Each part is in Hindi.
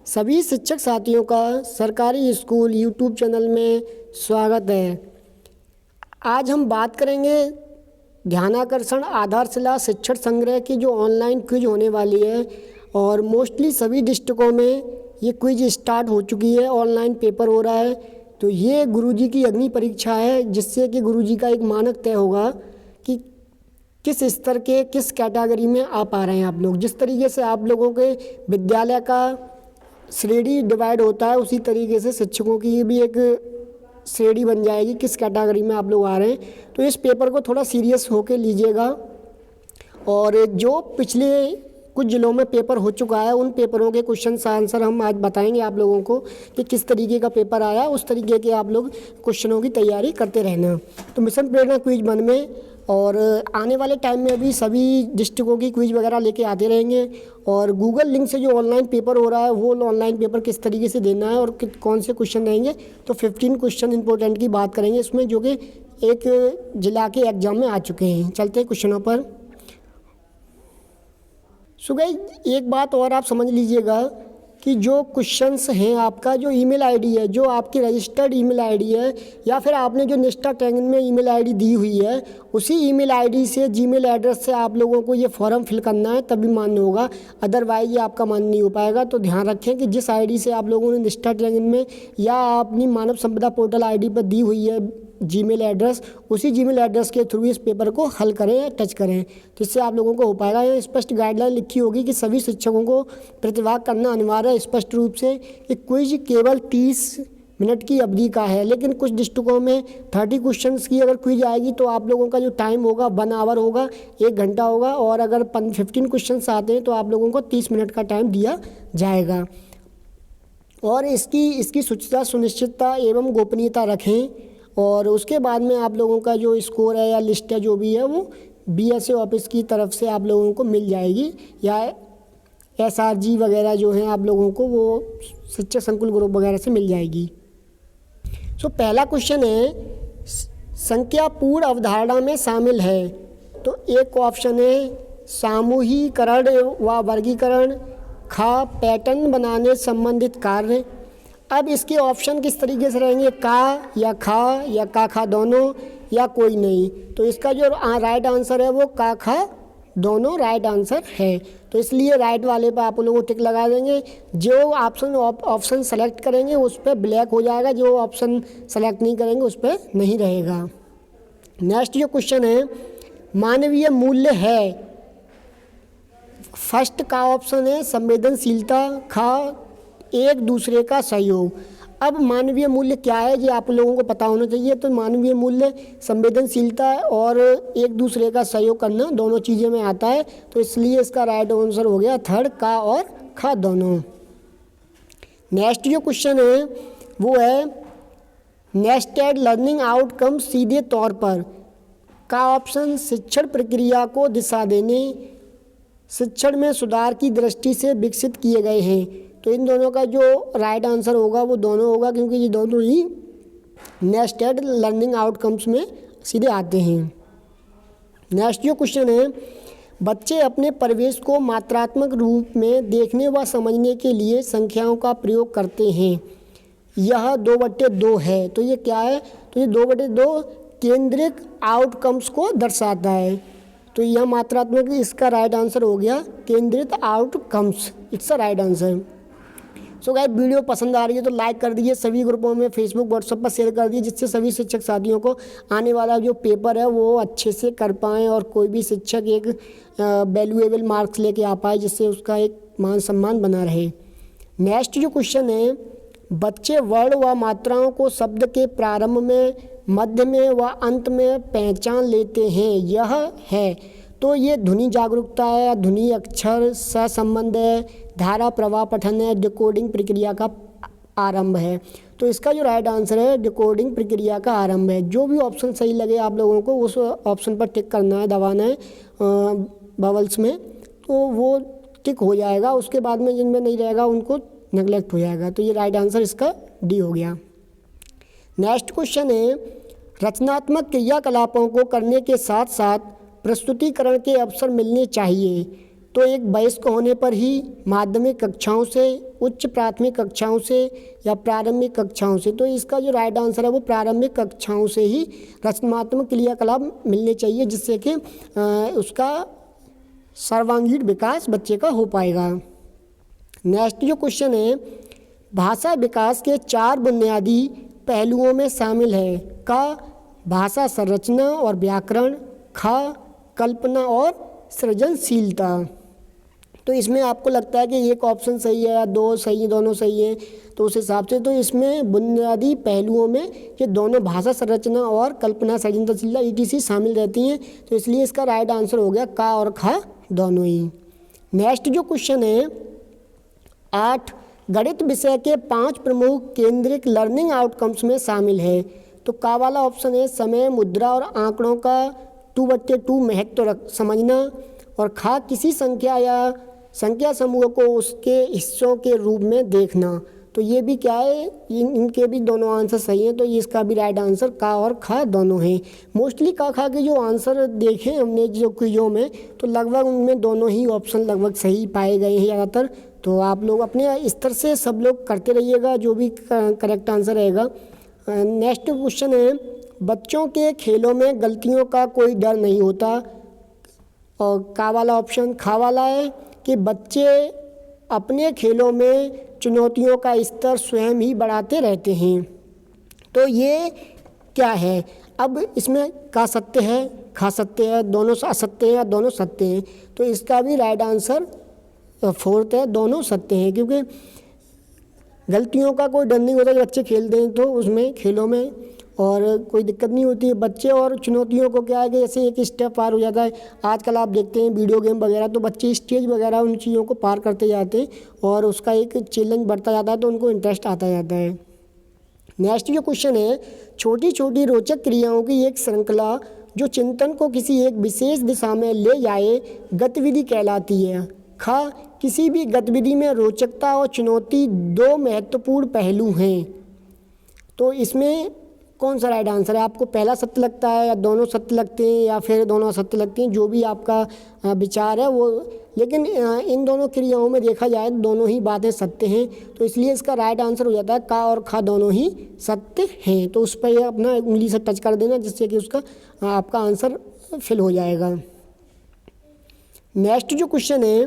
सभी शिक्षक साथियों का सरकारी स्कूल यूट्यूब चैनल में स्वागत है। आज हम बात करेंगे ध्यानाकर्षण आधारशिला शिक्षण संग्रह की जो ऑनलाइन क्विज होने वाली है और मोस्टली सभी डिस्ट्रिक्टों में ये क्विज स्टार्ट हो चुकी है, ऑनलाइन पेपर हो रहा है। तो ये गुरुजी की अग्नि परीक्षा है जिससे कि गुरुजी का एक मानक तय होगा कि किस स्तर के किस कैटेगरी में आ पा रहे हैं आप लोग। जिस तरीके से आप लोगों के विद्यालय का श्रेणी डिवाइड होता है उसी तरीके से शिक्षकों की भी एक श्रेणी बन जाएगी किस कैटेगरी में आप लोग आ रहे हैं। तो इस पेपर को थोड़ा सीरियस होकर लीजिएगा और जो पिछले कुछ जिलों में पेपर हो चुका है उन पेपरों के क्वेश्चन आंसर हम आज बताएंगे आप लोगों को कि किस तरीके का पेपर आया, उस तरीके के आप लोग क्वेश्चनों की तैयारी करते रहना। तो मिशन प्रेरणा क्विज 1 में और आने वाले टाइम में अभी सभी डिस्ट्रिक्टों की क्विज वगैरह लेके आते रहेंगे और गूगल लिंक से जो ऑनलाइन पेपर हो रहा है वो ऑनलाइन पेपर किस तरीके से देना है और कौन से क्वेश्चन रहेंगे। तो 15 क्वेश्चन इंपॉर्टेंट की बात करेंगे इसमें जो कि एक जिला के एग्जाम में आ चुके हैं। चलते हैं क्वेश्चनों पर। सो गाइस एक बात और आप समझ लीजिएगा कि जो क्वेश्चंस हैं आपका जो ईमेल आईडी है, जो आपकी रजिस्टर्ड ईमेल आईडी है या फिर आपने जो निष्ठा टैगिंग में ईमेल आईडी दी हुई है उसी ईमेल आईडी से जीमेल एड्रेस से आप लोगों को ये फॉर्म फिल करना है तभी मान्य होगा, अदरवाइज ये आपका मान्य नहीं हो पाएगा। तो ध्यान रखें कि जिस आईडी से आप लोगों ने निष्ठा टैगिंग में या अपनी मानव संपदा पोर्टल आईडी पर दी हुई है जीमेल एड्रेस, उसी जीमेल एड्रेस के थ्रू इस पेपर को हल करें या टच करें, तो इससे आप लोगों को हो पाएगा। यहाँ स्पष्ट गाइडलाइन लिखी होगी कि सभी शिक्षकों को प्रतिभाग करना अनिवार्य है स्पष्ट रूप से। कि क्विज केवल 30 मिनट की अवधि का है, लेकिन कुछ डिस्ट्रिक्टों में 30 क्वेश्चंस की अगर क्विज आएगी तो आप लोगों का जो टाइम होगा 1 आवर होगा, 1 घंटा होगा और अगर 15 क्वेश्चंस आते हैं तो आप लोगों को 30 मिनट का टाइम दिया जाएगा। और इसकी शुचिता सुनिश्चितता एवं गोपनीयता रखें और उसके बाद में आप लोगों का जो स्कोर है या लिस्ट है जो भी है वो BSA ऑफिस की तरफ से आप लोगों को मिल जाएगी या SRG वगैरह जो है आप लोगों को वो शिक्षक संकुल ग्रुप वगैरह से मिल जाएगी। सो पहला क्वेश्चन है संख्या पूर्ण अवधारणा में शामिल है। तो एक ऑप्शन है सामूहिकरण व वर्गीकरण, खा पैटर्न बनाने संबंधित कार्य। अब इसके ऑप्शन किस तरीके से रहेंगे, का या खा दोनों या कोई नहीं। तो इसका जो राइट आंसर है वो का खा दोनों राइट आंसर है। तो इसलिए राइट वाले पर आप लोगों को टिक लगा देंगे। जो ऑप्शन सेलेक्ट करेंगे उस पर ब्लैक हो जाएगा, जो ऑप्शन सेलेक्ट नहीं करेंगे उस पर नहीं रहेगा। नेक्स्ट जो क्वेश्चन है मानवीय मूल्य है। फर्स्ट का ऑप्शन है संवेदनशीलता, खा एक दूसरे का सहयोग। अब मानवीय मूल्य क्या है ये आप लोगों को पता होना चाहिए। तो मानवीय मूल्य संवेदनशीलता और एक दूसरे का सहयोग करना दोनों चीज़ें में आता है, तो इसलिए इसका राइट आंसर हो गया थर्ड, का और खा दोनों। नेक्स्ट जो क्वेश्चन है वो है नेस्टेड लर्निंग आउटकम सीधे तौर पर। का ऑप्शन शिक्षण प्रक्रिया को दिशा देने, शिक्षण में सुधार की दृष्टि से विकसित किए गए हैं। तो इन दोनों का जो राइट आंसर होगा वो दोनों होगा क्योंकि ये दोनों ही नेस्टेड लर्निंग आउटकम्स में सीधे आते हैं। नेक्स्ट जो क्वेश्चन है बच्चे अपने परिवेश को मात्रात्मक रूप में देखने व समझने के लिए संख्याओं का प्रयोग करते हैं। यह 2/2 है। तो ये क्या है, तो ये 2/2 केंद्रित आउटकम्स को दर्शाता है। तो यह मात्रात्मक, इसका राइट आंसर हो गया केंद्रित outcomes, it's a right answer. So guys video पसंद आ रही है तो लाइक कर दीजिए, सभी ग्रुपों में फेसबुक व्हाट्सएप पर शेयर कर दीजिए जिससे सभी शिक्षक साथियों को आने वाला जो पेपर है वो अच्छे से कर पाएँ और कोई भी शिक्षक एक वैल्यूएबल मार्क्स लेके आ पाए जिससे उसका एक मान सम्मान बना रहे। नेक्स्ट जो क्वेश्चन है बच्चे वर्ण व मात्राओं को शब्द के प्रारंभ में, मध्य में व अंत में पहचान लेते हैं। यह है, तो ये ध्वनि जागरूकता है, ध्वनि अक्षर सहसंबंध है, धारा प्रवाह पठन है, डिकोडिंग प्रक्रिया का आरंभ है। तो इसका जो राइट आंसर है डिकोडिंग प्रक्रिया का आरंभ है। जो भी ऑप्शन सही लगे आप लोगों को उस ऑप्शन पर टिक करना है, दबाना है बबल्स में, तो वो टिक हो जाएगा। उसके बाद में जिनमें नहीं रहेगा उनको नेगलेक्ट हो जाएगा। तो ये राइट आंसर इसका डी हो गया। नेक्स्ट क्वेश्चन है रचनात्मक क्रियाकलापों को करने के साथ साथ प्रस्तुतिकरण के अवसर मिलने चाहिए। तो एक वयस्क होने पर ही माध्यमिक कक्षाओं से, उच्च प्राथमिक कक्षाओं से या प्रारंभिक कक्षाओं से। तो इसका जो राइट आंसर है वो प्रारंभिक कक्षाओं से ही रचनात्मक क्रियाकलाप मिलने चाहिए, जिससे कि उसका सर्वांगीण विकास बच्चे का हो पाएगा। नेक्स्ट जो क्वेश्चन है, भाषा विकास के 4 बुनियादी पहलुओं में शामिल है। का भाषा संरचना और व्याकरण, खा कल्पना और सृजनशीलता। तो इसमें आपको लगता है कि एक ऑप्शन सही है या 2 सही है, दोनों सही है, तो उस हिसाब से तो इसमें बुनियादी पहलुओं में ये दोनों भाषा संरचना और कल्पना सृजनशीलता ETC शामिल रहती हैं। तो इसलिए इसका राइट आंसर हो गया का और खा दोनों ही। नेक्स्ट जो क्वेश्चन है 8, गणित विषय के 5 प्रमुख केंद्रित लर्निंग आउटकम्स में शामिल है। तो का वाला ऑप्शन है समय, मुद्रा और आंकड़ों का 2/2 महत्व समझना, और खा किसी संख्या या संख्या समूह को उसके हिस्सों के रूप में देखना। तो ये भी क्या है, इनके भी दोनों आंसर सही हैं, तो इसका भी राइट आंसर का और खा दोनों हैं। मोस्टली का खा के जो आंसर देखे हमने जो क्विजों में, तो लगभग उनमें दोनों ही ऑप्शन लगभग सही पाए गए हैं ज़्यादातर। तो आप लोग अपने स्तर से सब लोग करते रहिएगा, जो भी करेक्ट आंसर रहेगा। नेक्स्ट क्वेश्चन है, बच्चों के खेलों में गलतियों का कोई डर नहीं होता। और का वाला ऑप्शन खा वाला है कि बच्चे अपने खेलों में चुनौतियों का स्तर स्वयं ही बढ़ाते रहते हैं। तो ये क्या है, अब इसमें का सत्य है, खा सत्य है, दोनों असत्य हैं या दोनों सत्य हैं। तो इसका भी राइट आंसर 4th है, दोनों सत्य हैं, क्योंकि गलतियों का कोई डर नहीं होता। जब बच्चे खेलते हैं तो उसमें खेलों में और कोई दिक्कत नहीं होती है। बच्चे और चुनौतियों को क्या है कि जैसे एक स्टेप पार हो जाता है। आजकल आप देखते हैं वीडियो गेम वगैरह, तो बच्चे स्टेज वगैरह उन चीज़ों को पार करते जाते हैं और उसका एक चैलेंज बढ़ता जाता है, तो उनको इंटरेस्ट आता जाता है। नेक्स्ट जो क्वेश्चन है, छोटी छोटी रोचक क्रियाओं की एक श्रृंखला जो चिंतन को किसी एक विशेष दिशा में ले जाए गतिविधि कहलाती है। खा किसी भी गतिविधि में रोचकता और चुनौती 2 महत्वपूर्ण पहलू हैं। तो इसमें कौन सा राइट आंसर है, आपको पहला सत्य लगता है या दोनों सत्य लगते हैं या फिर दोनों असत्य लगते हैं, जो भी आपका विचार है वो। लेकिन इन दोनों क्रियाओं में देखा जाए तो दोनों ही बातें सत्य हैं, तो इसलिए इसका राइट आंसर हो जाता है का और खा दोनों ही सत्य हैं। तो उस पर अपना उंगली से टच कर देना, जिससे कि उसका आपका आंसर फिल हो जाएगा। नेक्स्ट जो क्वेश्चन है,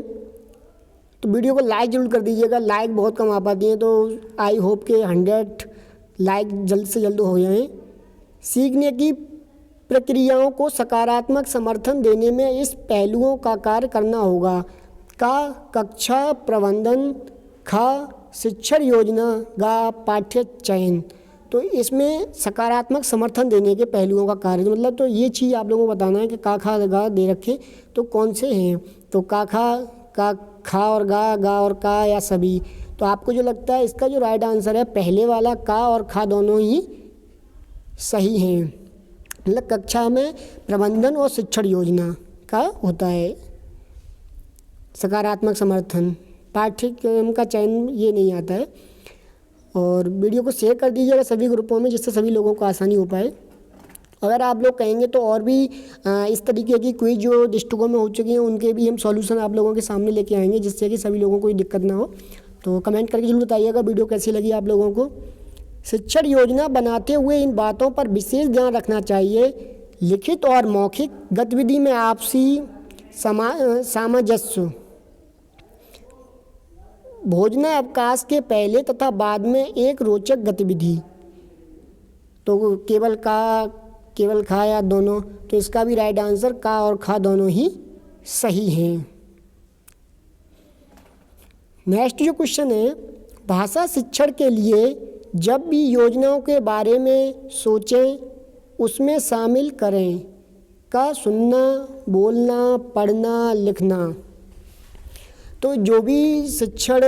तो वीडियो को लाइक जरूर कर दीजिएगा, लाइक बहुत कम आ पाती हैं, तो आई होप के 100 लाइक जल्द से जल्द हो जाएं। सीखने की प्रक्रियाओं को सकारात्मक समर्थन देने में इस पहलुओं का कार्य करना होगा। का कक्षा प्रबंधन, खा शिक्षण योजना, गा पाठ्य चयन। तो इसमें सकारात्मक समर्थन देने के पहलुओं का कार्य, मतलब तो ये चीज़ आप लोगों को बताना है कि का खा गा दे रखे तो कौन से हैं। तो का खा और गा और का या सभी। तो आपको जो लगता है इसका जो राइट आंसर है पहले वाला का और खा दोनों ही सही हैं। मतलब कक्षा में प्रबंधन और शिक्षण योजना का होता है सकारात्मक समर्थन, पाठ्यक्रम का चयन ये नहीं आता है। और वीडियो को शेयर कर दीजिएगा सभी ग्रुपों में, जिससे सभी लोगों को आसानी हो पाए। अगर आप लोग कहेंगे तो और भी इस तरीके की क्विज जो डिस्ट्रिक्टों में हो चुकी हैं उनके भी हम सॉल्यूशन आप लोगों के सामने लेके आएंगे, जिससे कि सभी लोगों को कोई दिक्कत ना हो। तो कमेंट करके जरूर बताइएगा वीडियो कैसी लगी आप लोगों को। शिक्षण योजना बनाते हुए इन बातों पर विशेष ध्यान रखना चाहिए। लिखित और मौखिक गतिविधि में आपसी सामंजस्य, भोजनावकाश के पहले तथा बाद में एक रोचक गतिविधि। तो केवल खा या दोनों। तो इसका भी राइट आंसर का और खा दोनों ही सही हैं। नेक्स्ट जो क्वेश्चन है, भाषा शिक्षण के लिए जब भी योजनाओं के बारे में सोचें उसमें शामिल करें। का सुनना, बोलना, पढ़ना, लिखना। तो जो भी शिक्षण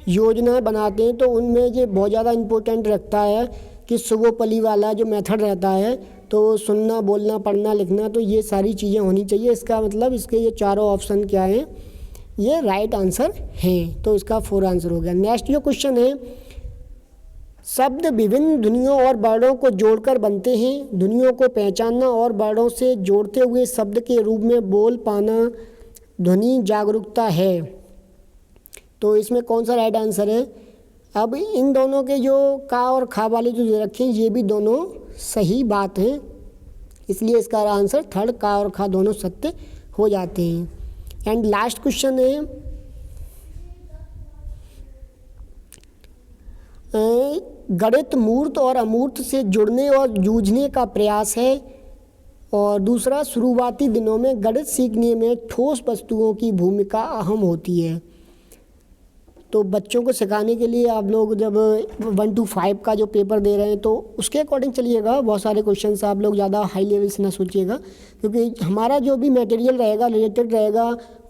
योजना बनाते हैं तो उनमें ये बहुत ज़्यादा इम्पोर्टेंट रखता है कि सर्वोपरि वाला जो मेथड रहता है, तो सुनना, बोलना, पढ़ना, लिखना, तो ये सारी चीज़ें होनी चाहिए। इसका मतलब इसके ये चारों ऑप्शन क्या हैं, ये राइट आंसर हैं। तो इसका 4 आंसर हो गया। नेक्स्ट जो क्वेश्चन है, शब्द विभिन्न ध्वनियों और वर्णों को जोड़कर बनते हैं। ध्वनियों को पहचानना और वर्णों से जोड़ते हुए शब्द के रूप में बोल पाना ध्वनि जागरूकता है। तो इसमें कौन सा राइट आंसर है? अब इन दोनों के जो का और खा वाले जो दे रखे हैं ये भी दोनों सही बात हैं, इसलिए इसका आंसर थर्ड का और खा दोनों सत्य हो जाते हैं। एंड लास्ट क्वेश्चन है गणित मूर्त और अमूर्त से जुड़ने और जूझने का प्रयास है, और दूसरा शुरुआती दिनों में गणित सीखने में ठोस वस्तुओं की भूमिका अहम होती है। तो बच्चों को सिखाने के लिए आप लोग जब 1 to 5 का जो पेपर दे रहे हैं तो उसके अकॉर्डिंग चलिएगा। बहुत सारे क्वेश्चंस आप लोग ज़्यादा हाई लेवल से ना सोचिएगा, क्योंकि हमारा जो भी मटेरियल रहेगा रिलेटेड रहेगा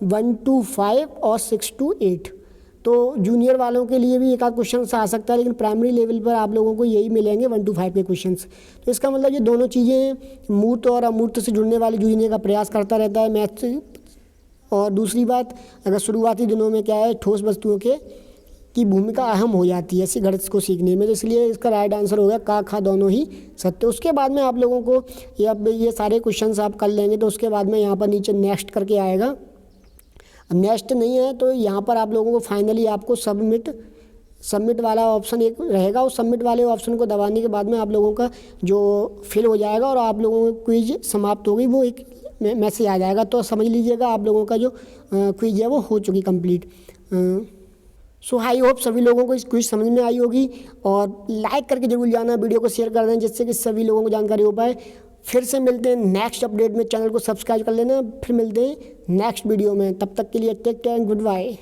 1 to 5 और 6 to 8। तो जूनियर वालों के लिए भी एक आध क्वेश्चन आ सकता है, लेकिन प्राइमरी लेवल पर आप लोगों को यही मिलेंगे 1 to 5 के क्वेश्चंस। तो इसका मतलब ये दोनों चीज़ें मूर्त और अमूर्त से जुड़ने वाले जूझने का प्रयास करता रहता है मैथ से। और दूसरी बात, अगर शुरुआती दिनों में क्या है ठोस वस्तुओं की भूमिका अहम हो जाती है ऐसी गणित को सीखने में, तो इसलिए इसका राइट आंसर होगा का खा दोनों ही सत्य। उसके बाद में आप लोगों को ये सारे क्वेश्चंस आप कर लेंगे तो उसके बाद में यहाँ पर नीचे नेक्स्ट करके आएगा। अब नेक्स्ट नहीं है तो यहाँ पर आप लोगों को फाइनली आपको सबमिट वाला ऑप्शन एक रहेगा। उस सबमिट वाले ऑप्शन को दबाने के बाद में आप लोगों का जो फिल हो जाएगा और आप लोगों को क्विज समाप्त होगी, वो एक मैसेज आ जाएगा। तो समझ लीजिएगा आप लोगों का जो क्विज है वो हो चुकी कंप्लीट। सो आई होप सभी लोगों को इस क्विज समझ में आई होगी, और लाइक करके जरूर जाना, वीडियो को शेयर कर दें जिससे कि सभी लोगों को जानकारी हो पाए। फिर से मिलते हैं नेक्स्ट अपडेट में, चैनल को सब्सक्राइब कर लेना। फिर मिलते हैं नेक्स्ट वीडियो में, तब तक के लिए take care and good bye.